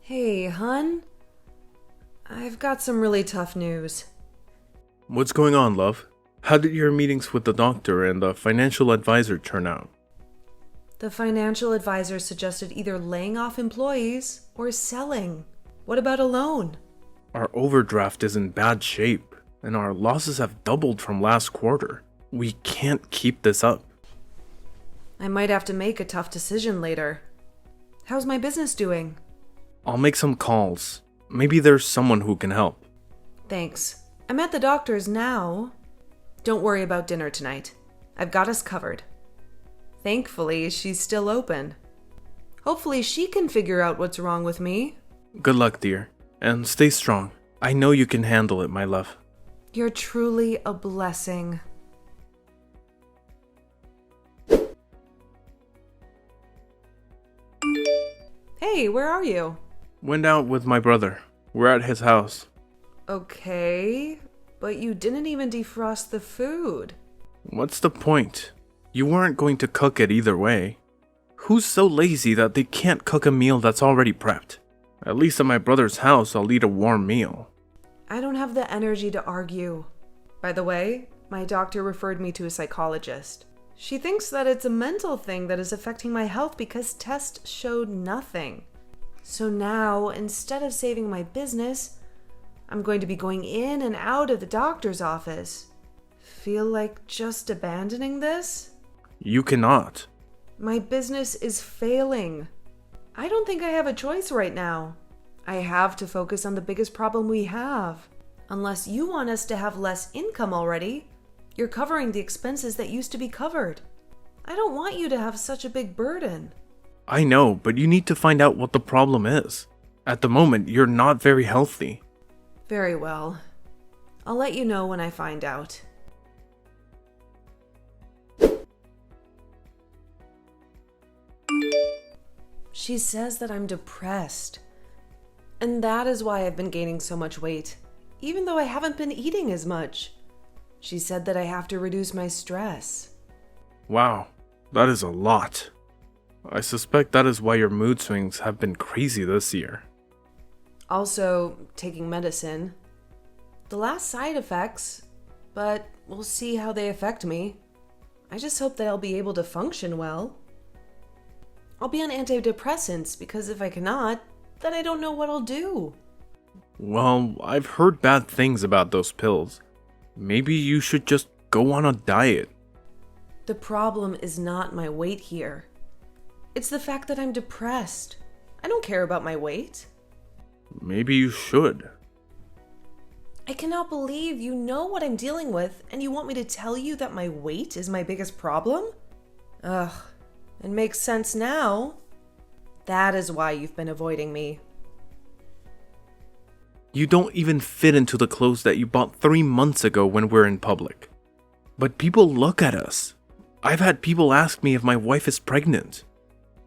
Hey, hun. I've got some really tough news. What's going on, love? How did your meetings with the doctor and the financial advisor turn out? The financial advisor suggested either laying off employees or selling. What about a loan? Our overdraft is in bad shape, and our losses have doubled from last quarter. We can't keep this up. I might have to make a tough decision later. How's my business doing? I'll make some calls. Maybe there's someone who can help. Thanks. I'm at the doctor's now. Don't worry about dinner tonight. I've got us covered. Thankfully, she's still open. Hopefully she can figure out what's wrong with me. Good luck, dear. And stay strong. I know you can handle it, my love. You're truly a blessing. Hey, where are you? Went out with my brother. We're at his house. Okay, but you didn't even defrost the food. What's the point? You weren't going to cook it either way. Who's so lazy that they can't cook a meal that's already prepped? At least at my brother's house, I'll eat a warm meal. I don't have the energy to argue. By the way, my doctor referred me to a psychologist. She thinks that it's a mental thing that is affecting my health because tests showed nothing. So now, instead of saving my business, I'm going to be going in and out of the doctor's office. Feel like just abandoning this? You cannot. My business is failing. I don't think I have a choice right now. I have to focus on the biggest problem we have. Unless you want us to have less income already, you're covering the expenses that used to be covered. I don't want you to have such a big burden. I know, but you need to find out what the problem is. At the moment, you're not very healthy. Very well. I'll let you know when I find out. She says that I'm depressed. And that is why I've been gaining so much weight, even though I haven't been eating as much. She said that I have to reduce my stress. Wow, that is a lot. I suspect that is why your mood swings have been crazy this year. Also, taking medicine. The last side effects, but we'll see how they affect me. I just hope that I'll be able to function well. I'll be on antidepressants because if I cannot, then I don't know what I'll do. Well, I've heard bad things about those pills. Maybe you should just go on a diet. The problem is not my weight here. It's the fact that I'm depressed. I don't care about my weight. Maybe you should. I cannot believe you know what I'm dealing with and you want me to tell you that my weight is my biggest problem? Ugh, it makes sense now. That is why you've been avoiding me. You don't even fit into the clothes that you bought 3 months ago when we're in public. But people look at us. I've had people ask me if my wife is pregnant.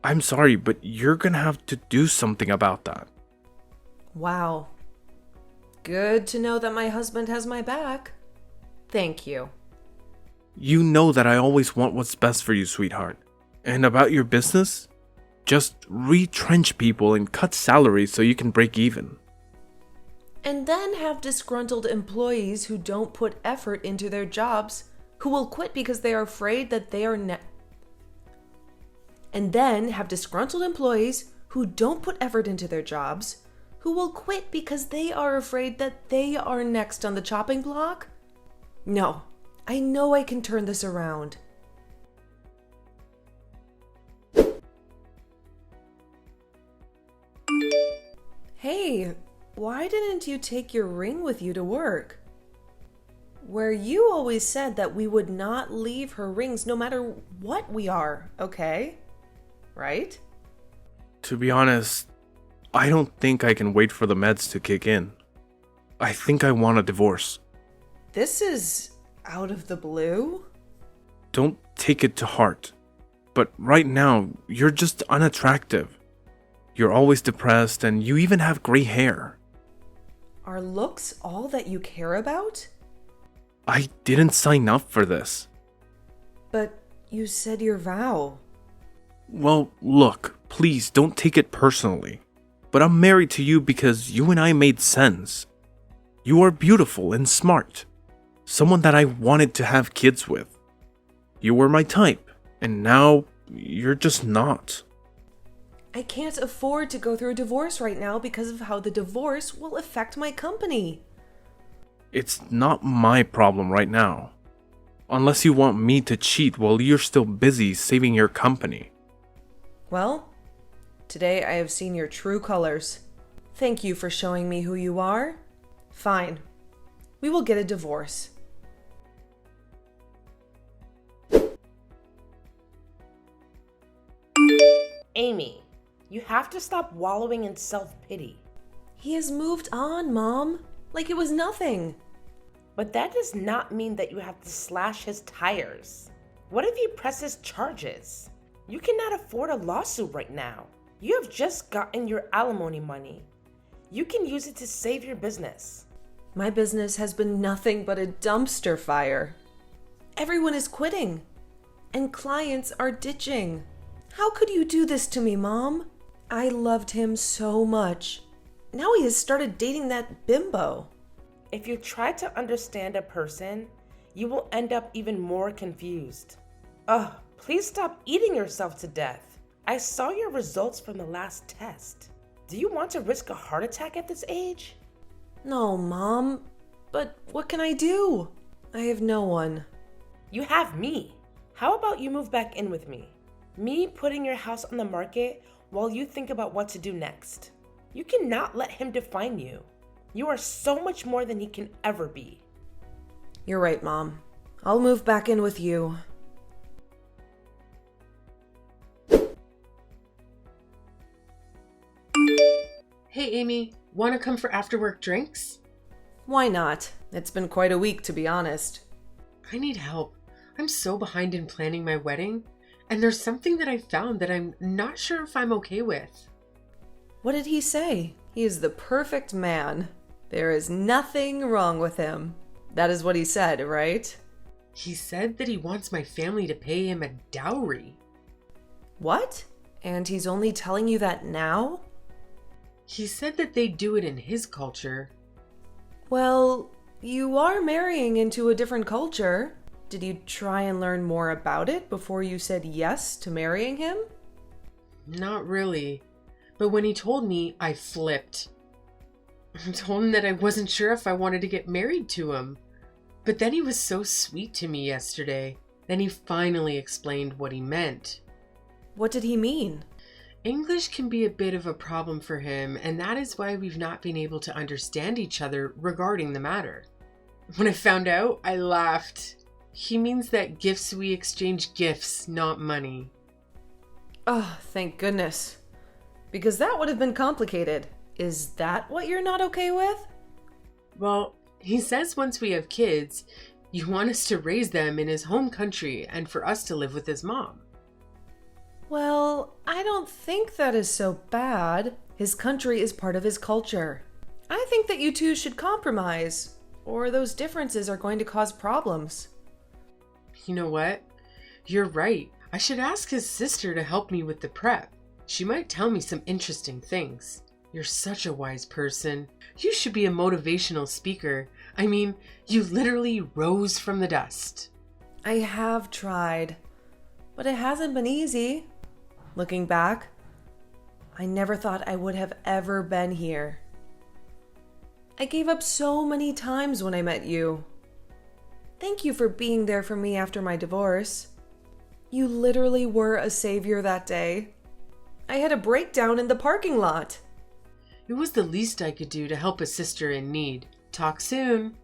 I'm sorry, but you're gonna have to do something about that. Wow. Good to know that my husband has my back. Thank you. You know that I always want what's best for you, sweetheart. And about your business? Just retrench people and cut salaries so you can break even. And then have disgruntled employees who don't put effort into their jobs, who will quit because they are afraid that they are And then have disgruntled employees who don't put effort into their jobs, who will quit because they are afraid that they are next on the chopping block? No, I know I can turn this around. Hey, why didn't you take your ring with you to work? Where you always said that we would not leave her rings no matter what we are, okay? Right? To be honest, I don't think I can wait for the meds to kick in. I think I want a divorce. This is out of the blue? Don't take it to heart. But right now, you're just unattractive. You're always depressed and you even have gray hair. Are looks all that you care about? I didn't sign up for this. But you said your vow. Well, look, please don't take it personally. But I'm married to you because you and I made sense. You are beautiful and smart. Someone that I wanted to have kids with. You were my type, and now you're just not. I can't afford to go through a divorce right now because of how the divorce will affect my company. It's not my problem right now. Unless you want me to cheat while you're still busy saving your company. Well, today I have seen your true colors. Thank you for showing me who you are. Fine. We will get a divorce. Amy, you have to stop wallowing in self-pity. He has moved on, Mom. Like it was nothing. But that does not mean that you have to slash his tires. What if he presses charges? You cannot afford a lawsuit right now. You have just gotten your alimony money. You can use it to save your business. My business has been nothing but a dumpster fire. Everyone is quitting, and clients are ditching. How could you do this to me, Mom? I loved him so much. Now he has started dating that bimbo. If you try to understand a person, you will end up even more confused. Ugh, please stop eating yourself to death. I saw your results from the last test. Do you want to risk a heart attack at this age? No, Mom. But what can I do? I have no one. You have me. How about you move back in with me? Me putting your house on the market while you think about what to do next. You cannot let him define you. You are so much more than he can ever be. You're right, Mom. I'll move back in with you. Hey Amy, wanna come for after work drinks? Why not? It's been quite a week, to be honest. I need help. I'm so behind in planning my wedding, and there's something that I found that I'm not sure if I'm okay with. What did he say? He is the perfect man. There is nothing wrong with him. That is what he said, right? He said that he wants my family to pay him a dowry. What? And he's only telling you that now? He said that they do it in his culture. Well, you are marrying into a different culture. Did you try and learn more about it before you said yes to marrying him? Not really. But when he told me, I flipped. I told him that I wasn't sure if I wanted to get married to him. But then he was so sweet to me yesterday. Then he finally explained what he meant. What did he mean? English can be a bit of a problem for him, and that is why we've not been able to understand each other regarding the matter. When I found out, I laughed. He means that gifts we exchange gifts, not money. Oh, thank goodness. Because that would have been complicated. Is that what you're not okay with? Well, he says once we have kids, you want us to raise them in his home country and for us to live with his mom. Well, I don't think that is so bad. His country is part of his culture. I think that you two should compromise, or those differences are going to cause problems. You know what? You're right. I should ask his sister to help me with the prep. She might tell me some interesting things. You're such a wise person. You should be a motivational speaker. I mean, you literally rose from the dust. I have tried, but it hasn't been easy. Looking back, I never thought I would have ever been here. I gave up so many times when I met you. Thank you for being there for me after my divorce. You literally were a savior that day. I had a breakdown in the parking lot. It was the least I could do to help a sister in need. Talk soon.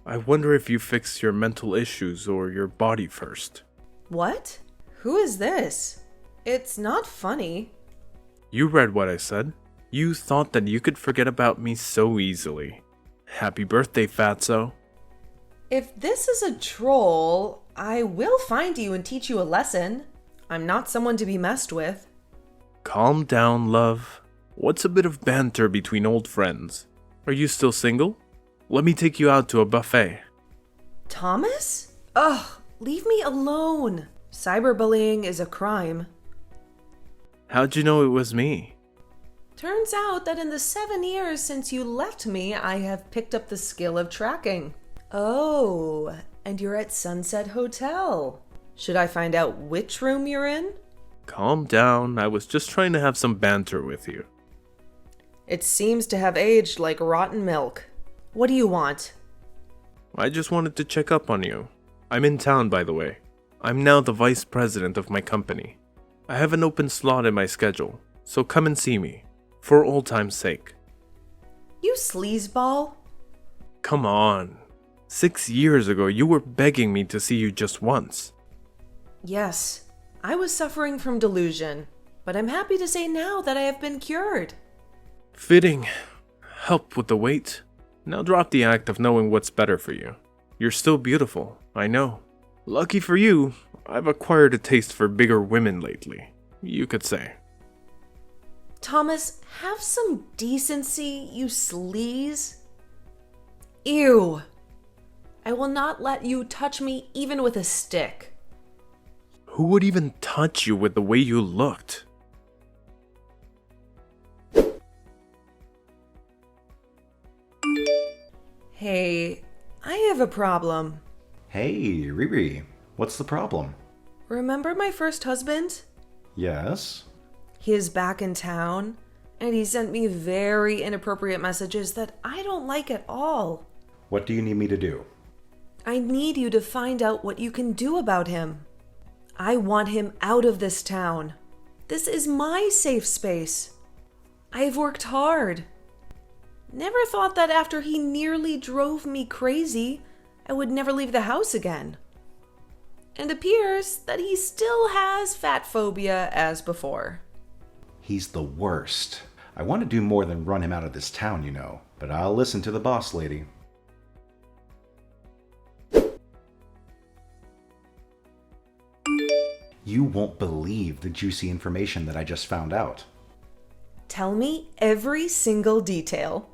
I wonder if you fixed your mental issues or your body first. What? Who is this? It's not funny. You read what I said. You thought that you could forget about me so easily. Happy birthday, fatso. If this is a troll, I will find you and teach you a lesson. I'm not someone to be messed with. Calm down, love. What's a bit of banter between old friends? Are you still single? Let me take you out to a buffet. Thomas? Ugh, leave me alone. Cyberbullying is a crime. How'd you know it was me? Turns out that in the 7 years since you left me, I have picked up the skill of tracking. Oh, and you're at Sunset Hotel. Should I find out which room you're in? Calm down, I was just trying to have some banter with you. It seems to have aged like rotten milk. What do you want? I just wanted to check up on you. I'm in town, by the way. I'm now the vice president of my company. I have an open slot in my schedule, so come and see me, for old time's sake. You sleazeball? Come on. 6 years ago, you were begging me to see you just once. Yes, I was suffering from delusion, but I'm happy to say now that I have been cured. Fitting. Help with the weight. Now drop the act of knowing what's better for you. You're still beautiful, I know. Lucky for you, I've acquired a taste for bigger women lately, you could say. Thomas, have some decency, you sleaze. Ew. I will not let you touch me even with a stick. Who would even touch you with the way you looked? Hey, I have a problem. Hey, Riri, what's the problem? Remember my first husband? Yes? He is back in town, and he sent me very inappropriate messages that I don't like at all. What do you need me to do? I need you to find out what you can do about him. I want him out of this town. This is my safe space. I've worked hard. Never thought that after he nearly drove me crazy, I would never leave the house again. And appears that he still has fat phobia as before. He's the worst. I want to do more than run him out of this town, you know, but I'll listen to the boss lady. You won't believe the juicy information that I just found out. Tell me every single detail.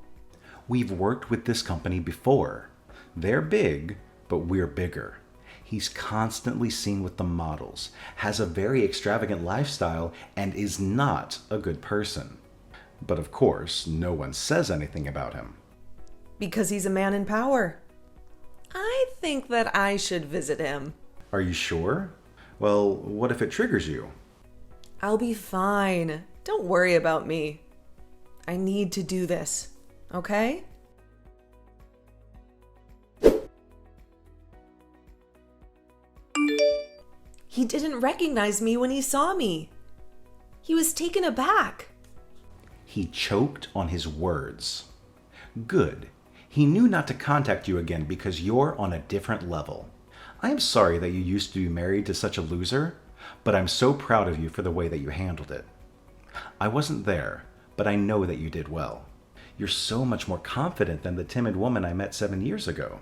We've worked with this company before. They're big, but we're bigger. He's constantly seen with the models, has a very extravagant lifestyle, and is not a good person. But of course, no one says anything about him. Because he's a man in power. I think that I should visit him. Are you sure? Well, what if it triggers you? I'll be fine. Don't worry about me. I need to do this, okay? He didn't recognize me when he saw me. He was taken aback. He choked on his words. Good. He knew not to contact you again because you're on a different level. I am sorry that you used to be married to such a loser, but I'm so proud of you for the way that you handled it. I wasn't there, but I know that you did well. You're so much more confident than the timid woman I met 7 years ago.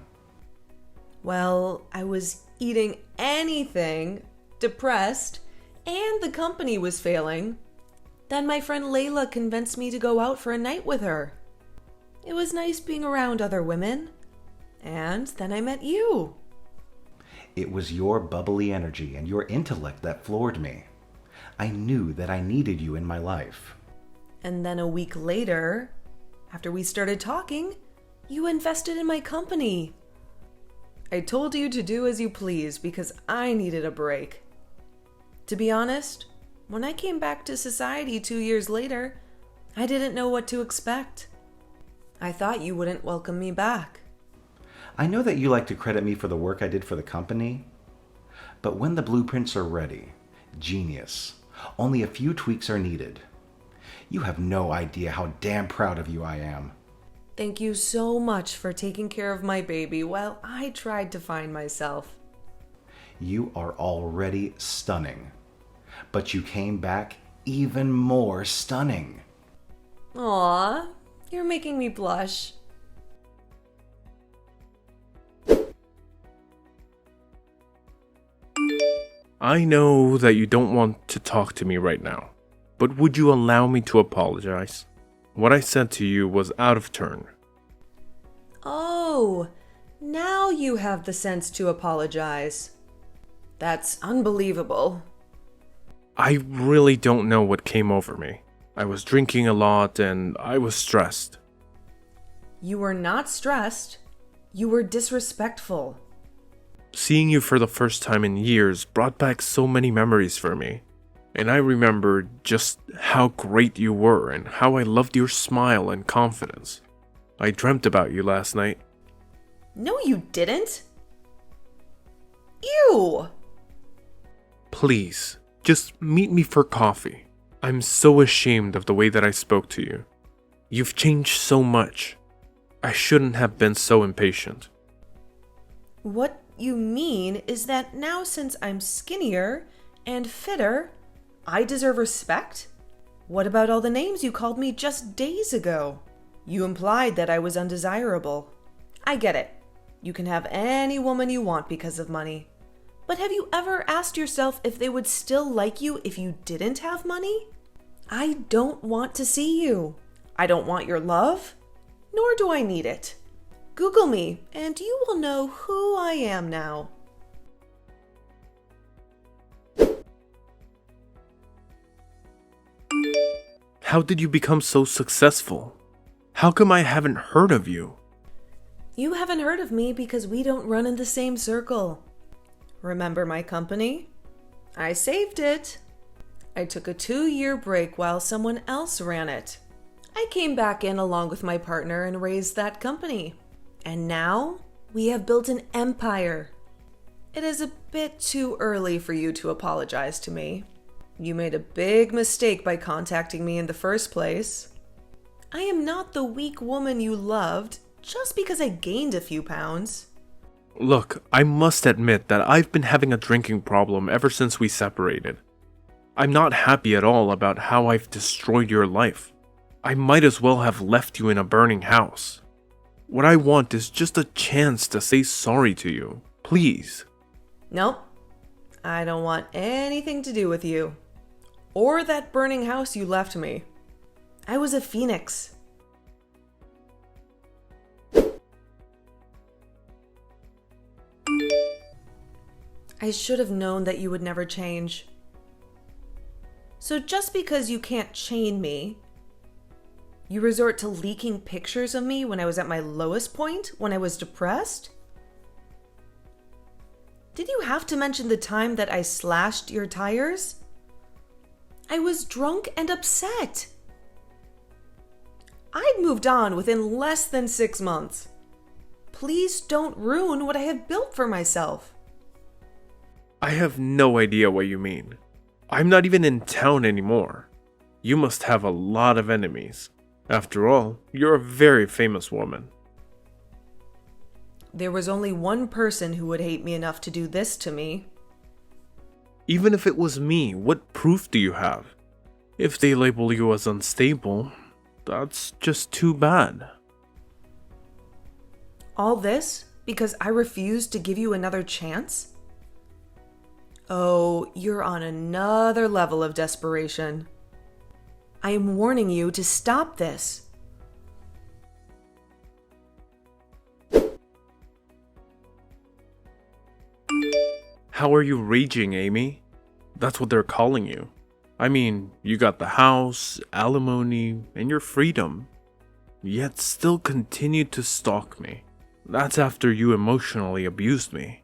Well, I was eating anything, depressed, and the company was failing. Then my friend Layla convinced me to go out for a night with her. It was nice being around other women. And then I met you. It was your bubbly energy and your intellect that floored me. I knew that I needed you in my life. And then a week later, after we started talking, you invested in my company. I told you to do as you please because I needed a break. To be honest, when I came back to society 2 years later, I didn't know what to expect. I thought you wouldn't welcome me back. I know that you like to credit me for the work I did for the company, but when the blueprints are ready, genius. Only a few tweaks are needed. You have no idea how damn proud of you I am. Thank you so much for taking care of my baby while I tried to find myself. You are already stunning, but you came back even more stunning. Aw, you're making me blush. I know that you don't want to talk to me right now, but would you allow me to apologize? What I said to you was out of turn. Oh, now you have the sense to apologize. That's unbelievable. I really don't know what came over me. I was drinking a lot and I was stressed. You were not stressed. You were disrespectful. Seeing you for the first time in years brought back so many memories for me. And I remembered just how great you were and how I loved your smile and confidence. I dreamt about you last night. No, you didn't. Ew! Please, just meet me for coffee. I'm so ashamed of the way that I spoke to you. You've changed so much. I shouldn't have been so impatient. What you mean is that now since I'm skinnier and fitter, I deserve respect? What about all the names you called me just days ago? You implied that I was undesirable. I get it. You can have any woman you want because of money. But have you ever asked yourself if they would still like you if you didn't have money? I don't want to see you. I don't want your love, nor do I need it. Google me, and you will know who I am now. How did you become so successful? How come I haven't heard of you? You haven't heard of me because we don't run in the same circle. Remember my company? I saved it. I took a 2-year break while someone else ran it. I came back in along with my partner and raised that company. And now we have built an empire. It is a bit too early for you to apologize to me. You made a big mistake by contacting me in the first place. I am not the weak woman you loved just because I gained a few pounds. Look, I must admit that I've been having a drinking problem ever since we separated. I'm not happy at all about how I've destroyed your life. I might as well have left you in a burning house. What I want is just a chance to say sorry to you. Please. Nope. I don't want anything to do with you. Or that burning house you left me. I was a phoenix. I should have known that you would never change. So just because you can't chain me, you resort to leaking pictures of me when I was at my lowest point, when I was depressed? Did you have to mention the time that I slashed your tires? I was drunk and upset. I'd moved on within less than 6 months. Please don't ruin what I have built for myself. I have no idea what you mean. I'm not even in town anymore. You must have a lot of enemies. After all, you're a very famous woman. There was only one person who would hate me enough to do this to me. Even if it was me, what proof do you have? If they label you as unstable, that's just too bad. All this because I refused to give you another chance? Oh, you're on another level of desperation. I am warning you to stop this. How are you raging, Amy? That's what they're calling you. I mean, you got the house, alimony, and your freedom. Yet still continued to stalk me. That's after you emotionally abused me.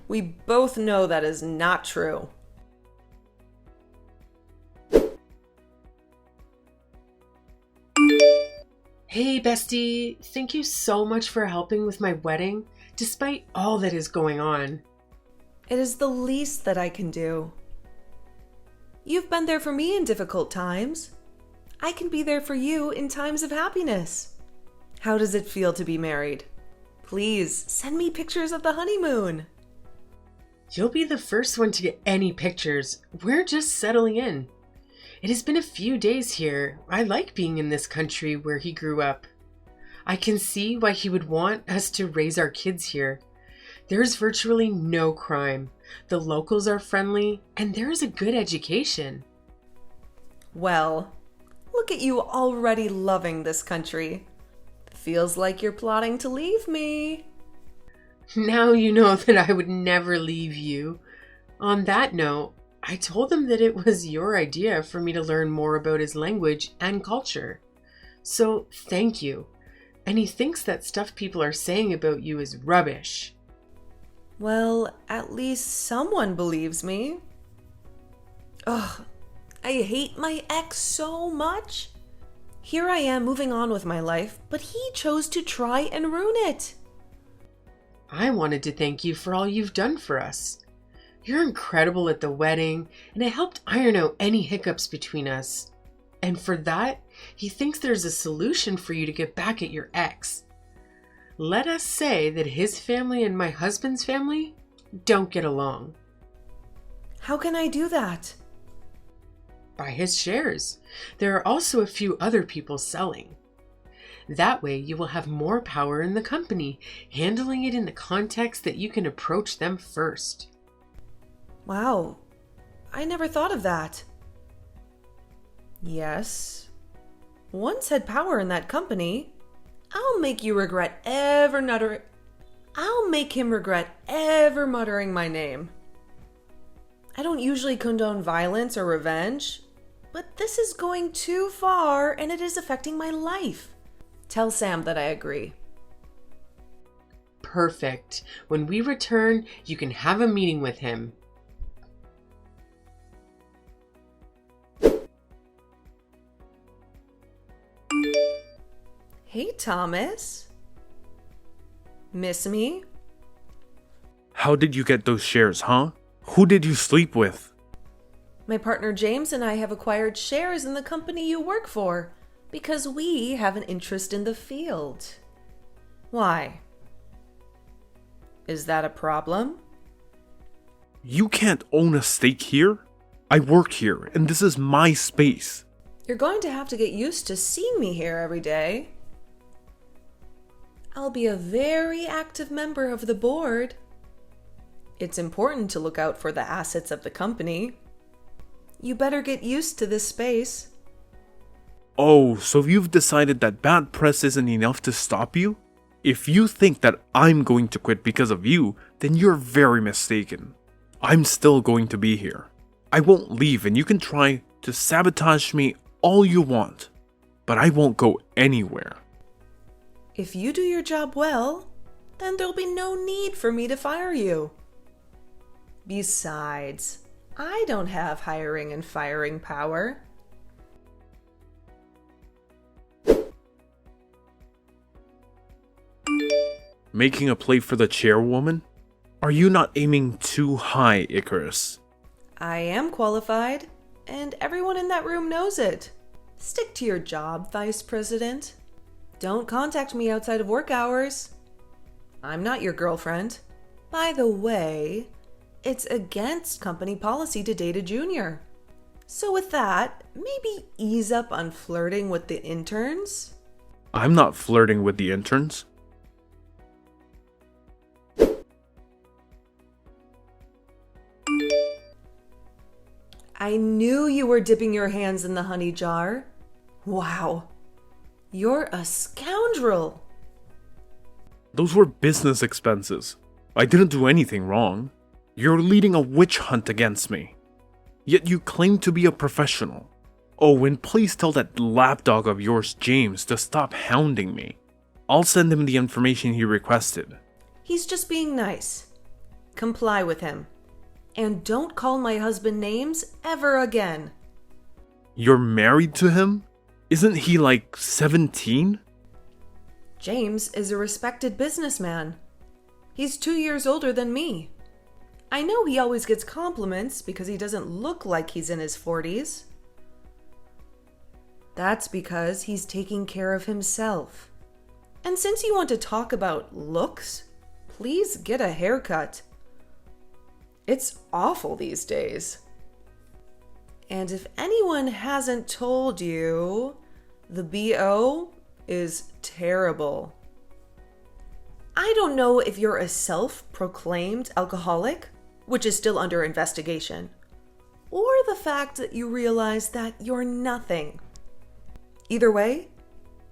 We both know that is not true. Hey, bestie. Thank you so much for helping with my wedding, despite all that is going on. It is the least that I can do. You've been there for me in difficult times. I can be there for you in times of happiness. How does it feel to be married? Please send me pictures of the honeymoon. You'll be the first one to get any pictures. We're just settling in. It has been a few days here. I like being in this country where he grew up. I can see why he would want us to raise our kids here. There's virtually no crime. The locals are friendly, and there is a good education. Well, look at you already loving this country. Feels like you're plotting to leave me. Now you know that I would never leave you. On that note, I told him that it was your idea for me to learn more about his language and culture. So thank you. And he thinks that stuff people are saying about you is rubbish. Well, at least someone believes me. Ugh, I hate my ex so much. Here I am moving on with my life, but he chose to try and ruin it. I wanted to thank you for all you've done for us. You're incredible at the wedding, and it helped iron out any hiccups between us. And for that, he thinks there's a solution for you to get back at your ex. Let us say that his family and my husband's family don't get along. How can I do that? Buy his shares. There are also a few other people selling. That way you will have more power in the company, handling it in the context that you can approach them first. Wow, I never thought of that. Yes. Once had power in that company, I'll make him regret ever muttering my name. I don't usually condone violence or revenge, but this is going too far and it is affecting my life. Tell Sam that I agree. Perfect. When we return, you can have a meeting with him. Hey, Thomas. Miss me? How did you get those shares, huh? Who did you sleep with? My partner James and I have acquired shares in the company you work for because we have an interest in the field. Why? Is that a problem? You can't own a stake here. I work here, and this is my space. You're going to have to get used to seeing me here every day. I'll be a very active member of the board. It's important to look out for the assets of the company. You better get used to this space. Oh, so you've decided that bad press isn't enough to stop you? If you think that I'm going to quit because of you, then you're very mistaken. I'm still going to be here. I won't leave, and you can try to sabotage me all you want, but I won't go anywhere. If you do your job well, then there'll be no need for me to fire you. Besides, I don't have hiring and firing power. Making a play for the chairwoman? Are you not aiming too high, Icarus? I am qualified, and everyone in that room knows it. Stick to your job, Vice President. Don't contact me outside of work hours. I'm not your girlfriend. By the way, it's against company policy to date a junior. So with that, maybe ease up on flirting with the interns? I'm not flirting with the interns. I knew you were dipping your hands in the honey jar. Wow. You're a scoundrel. Those were business expenses. I didn't do anything wrong. You're leading a witch hunt against me. Yet you claim to be a professional. Oh, and please tell that lapdog of yours, James, to stop hounding me. I'll send him the information he requested. He's just being nice. Comply with him. And don't call my husband names ever again. You're married to him? Isn't he like 17? James is a respected businessman. He's 2 years older than me. I know he always gets compliments because he doesn't look like he's in his 40s. That's because he's taking care of himself. And since you want to talk about looks, please get a haircut. It's awful these days. And if anyone hasn't told you, the BO is terrible. I don't know if you're a self-proclaimed alcoholic, which is still under investigation, or the fact that you realize that you're nothing. Either way,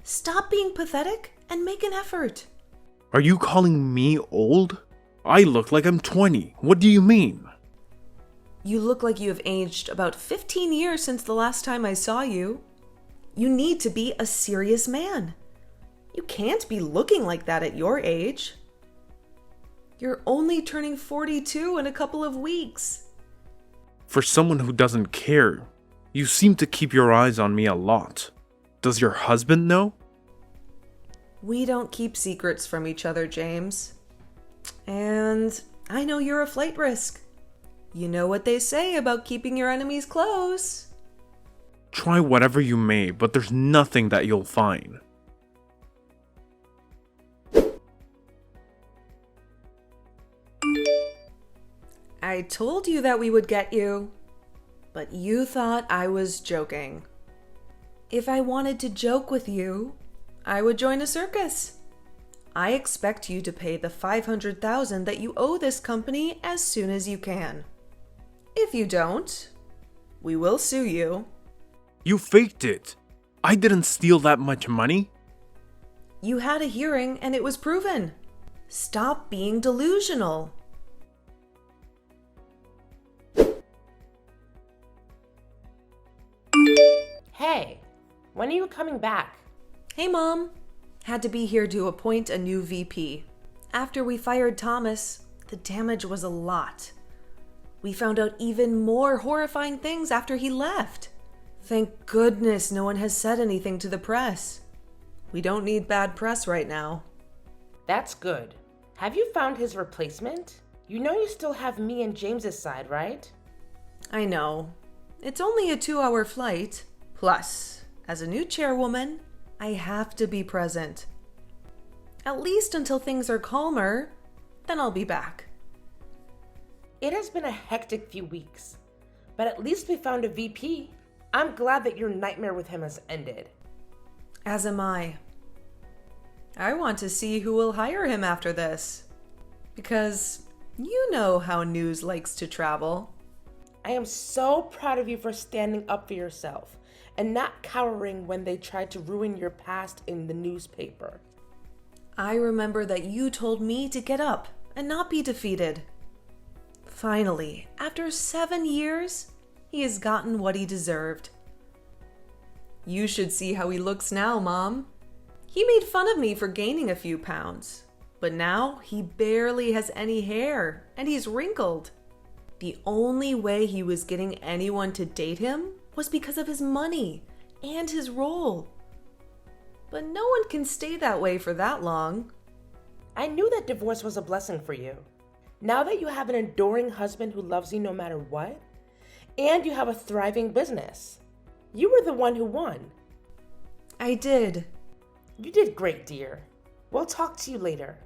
stop being pathetic and make an effort. Are you calling me old? I look like I'm 20. What do you mean? You look like you have aged about 15 years since the last time I saw you. You need to be a serious man. You can't be looking like that at your age. You're only turning 42 in a couple of weeks. For someone who doesn't care, you seem to keep your eyes on me a lot. Does your husband know? We don't keep secrets from each other, James. And I know you're a flight risk. You know what they say about keeping your enemies close. Try whatever you may, but there's nothing that you'll find. I told you that we would get you, but you thought I was joking. If I wanted to joke with you, I would join a circus. I expect you to pay the $500,000 that you owe this company as soon as you can. If you don't, we will sue you. You faked it. I didn't steal that much money. You had a hearing and it was proven. Stop being delusional. Hey, when are you coming back? Hey, Mom. Had to be here to appoint a new VP. After we fired Thomas, the damage was a lot. We found out even more horrifying things after he left. Thank goodness no one has said anything to the press. We don't need bad press right now. That's good. Have you found his replacement? You know you still have me and James's side, right? I know. It's only a 2-hour flight. Plus, as a new chairwoman, I have to be present. At least until things are calmer, then I'll be back. It has been a hectic few weeks, but at least we found a VP. I'm glad that your nightmare with him has ended. As am I. I want to see who will hire him after this. Because you know how news likes to travel. I am so proud of you for standing up for yourself and not cowering when they tried to ruin your past in the newspaper. I remember that you told me to get up and not be defeated. Finally, after 7 years, he has gotten what he deserved. You should see how he looks now, Mom. He made fun of me for gaining a few pounds, but now he barely has any hair and he's wrinkled. The only way he was getting anyone to date him was because of his money and his role. But no one can stay that way for that long. I knew that divorce was a blessing for you. Now that you have an adoring husband who loves you no matter what, and you have a thriving business, you were the one who won. I did. You did great, dear. We'll talk to you later.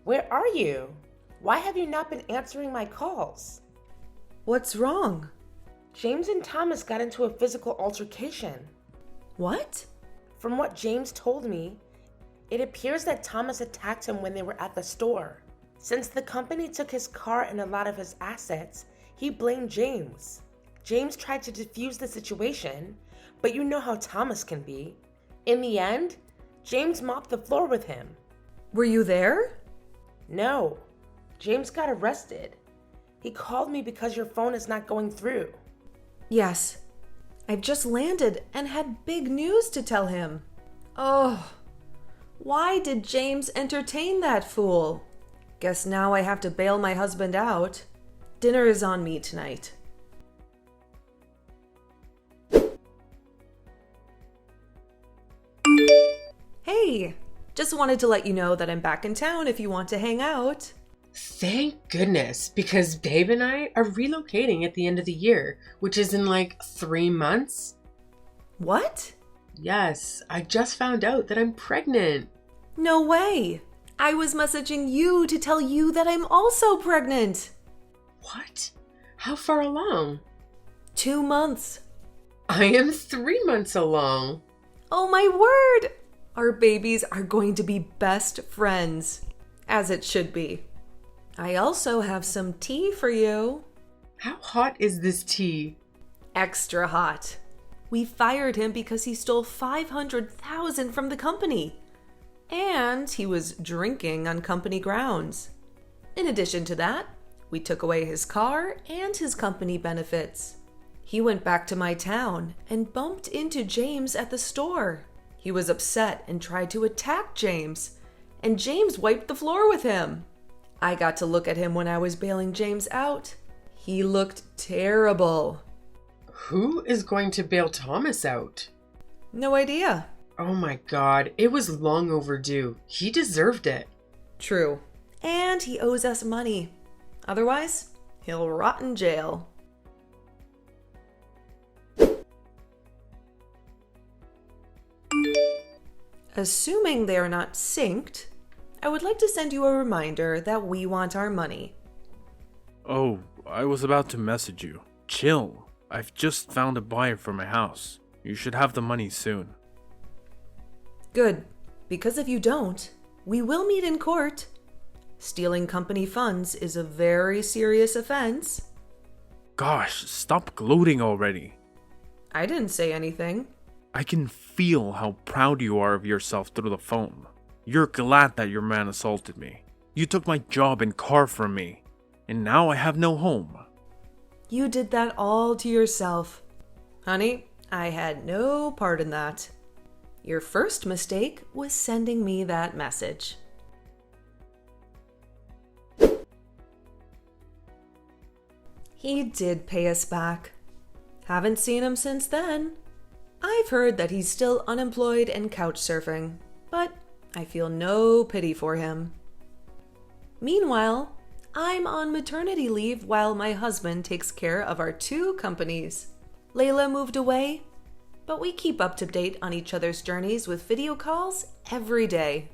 Where are you? Why have you not been answering my calls? What's wrong? James and Thomas got into a physical altercation. What? From what James told me, it appears that Thomas attacked him when they were at the store. Since the company took his car and a lot of his assets, he blamed James. James tried to defuse the situation, but you know how Thomas can be. In the end, James mopped the floor with him. Were you there? No, James got arrested. He called me because your phone is not going through. Yes. I've just landed and had big news to tell him. Oh, why did James entertain that fool? Guess now I have to bail my husband out. Dinner is on me tonight. Hey, just wanted to let you know that I'm back in town if you want to hang out. Thank goodness, because Babe and I are relocating at the end of the year, which is in like 3 months. What? Yes, I just found out that I'm pregnant. No way. I was messaging you to tell you that I'm also pregnant. What? How far along? 2 months. I am 3 months along. Oh my word! Our babies are going to be best friends, as it should be. I also have some tea for you. How hot is this tea? Extra hot. We fired him because he stole $500,000 from the company. And he was drinking on company grounds. In addition to that, we took away his car and his company benefits. He went back to my town and bumped into James at the store. He was upset and tried to attack James, and James wiped the floor with him. I got to look at him when I was bailing James out. He looked terrible. Who is going to bail Thomas out? No idea. Oh my god, it was long overdue. He deserved it. True. And he owes us money. Otherwise, he'll rot in jail. Assuming they are not synced, I would like to send you a reminder that we want our money. Oh, I was about to message you. Chill. I've just found a buyer for my house. You should have the money soon. Good, because if you don't, we will meet in court. Stealing company funds is a very serious offense. Gosh, stop gloating already. I didn't say anything. I can feel how proud you are of yourself through the phone. You're glad that your man assaulted me. You took my job and car from me, and now I have no home. You did that all to yourself. Honey, I had no part in that. Your first mistake was sending me that message. He did pay us back. Haven't seen him since then. I've heard that he's still unemployed and couch surfing, but I feel no pity for him. Meanwhile, I'm on maternity leave while my husband takes care of our 2 companies. Layla moved away, but we keep up to date on each other's journeys with video calls every day.